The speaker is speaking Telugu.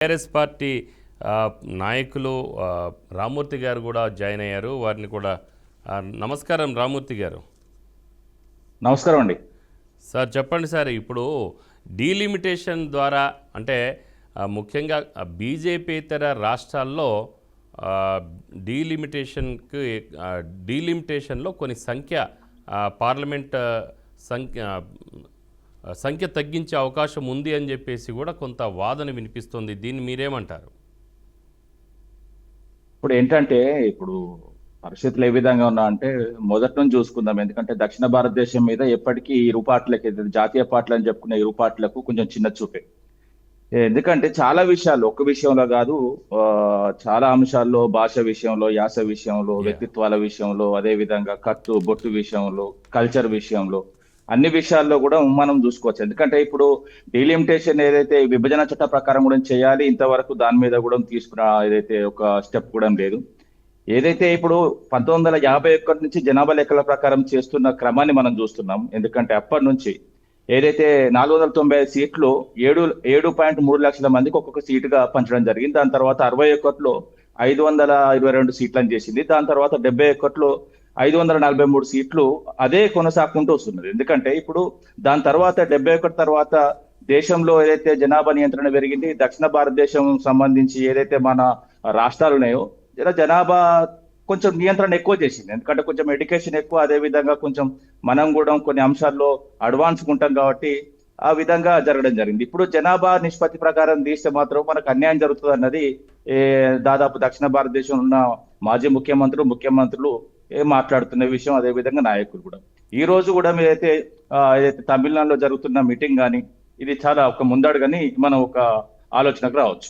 టీఆర్ఎస్ పార్టీ నాయకులు రామూర్తి గారు కూడా జాయిన్ అయ్యారు. వారిని కూడా నమస్కారం రామూర్తి గారు. నమస్కారం అండి సార్. చెప్పండి సార్, ఇప్పుడు డీలిమిటేషన్ ద్వారా అంటే ముఖ్యంగా బీజేపీతర రాష్ట్రాల్లో డీలిమిటేషన్లో కొన్ని పార్లమెంట్ సంఖ్య తగ్గించే అవకాశం ఉంది అని చెప్పేసి కూడా కొంత వాదన వినిపిస్తుంది. దీన్ని మీరేమంటారు? ఇప్పుడు ఏంటంటే పరిస్థితులు ఏ విధంగా ఉన్నా అంటే మొదటి నుంచి చూసుకుందాం. ఎందుకంటే దక్షిణ భారతదేశం మీద ఎప్పటికీ ఇరు పార్టీలకి జాతీయ పార్టీలు అని చెప్పుకునే ఇరు పార్టీలకు కొంచెం చిన్న చూపే. ఎందుకంటే చాలా విషయాలు ఒక్క విషయంలో కాదు, చాలా అంశాల్లో భాష విషయంలో, యాస విషయంలో, వ్యక్తిత్వాల విషయంలో, అదే విధంగా కట్టు బొట్టు విషయంలో, కల్చర్ విషయంలో, అన్ని విషయాల్లో కూడా మనం చూసుకోవచ్చు. ఎందుకంటే ఇప్పుడు డీలిమిటేషన్ ఏదైతే విభజన చట్ట ప్రకారం కూడా చేయాలి, ఇంతవరకు దాని మీద కూడా తీసుకున్న ఏదైతే ఒక స్టెప్ కూడా లేదు. ఏదైతే ఇప్పుడు 1951 నుంచి జనాభా లెక్కల ప్రకారం చేస్తున్న క్రమాన్ని మనం చూస్తున్నాం. ఎందుకంటే అప్పటి నుంచి ఏదైతే 495 సీట్లు 7.3 లక్షల మందికి ఒక్కొక్క సీటుగా పంచడం జరిగింది. దాని తర్వాత 61లో 522 సీట్లను చేసింది. దాని తర్వాత 71లో 543 సీట్లు అదే కొనసాగుకుంటూ వస్తున్నది. ఎందుకంటే ఇప్పుడు దాని తర్వాత 71 తర్వాత దేశంలో ఏదైతే జనాభా నియంత్రణ పెరిగింది, దక్షిణ భారతదేశం సంబంధించి ఏదైతే మన రాష్ట్రాలు ఉన్నాయో జనాభా కొంచెం నియంత్రణ ఎక్కువ చేసింది. ఎందుకంటే కొంచెం ఎడ్యుకేషన్ ఎక్కువ, అదే విధంగా కొంచెం మనం కూడా కొన్ని అంశాల్లో అడ్వాన్స్ ఉంటాం కాబట్టి ఆ విధంగా జరగడం జరిగింది. ఇప్పుడు జనాభా నిష్పత్తి ప్రకారం తీస్తే మాత్రం మనకు అన్యాయం జరుగుతుంది అన్నది దాదాపు దక్షిణ భారతదేశంలో ఉన్న మాజీ ముఖ్యమంత్రులు మాట్లాడుతున్న విషయం, అదే విధంగా నాయకులు కూడా. ఈ రోజు కూడా ఏదైతే తమిళనాడులో జరుగుతున్న మీటింగ్ కానీ ఇది చాలా ఒక ముందడుగని మనం ఒక ఆలోచనకు రావచ్చు.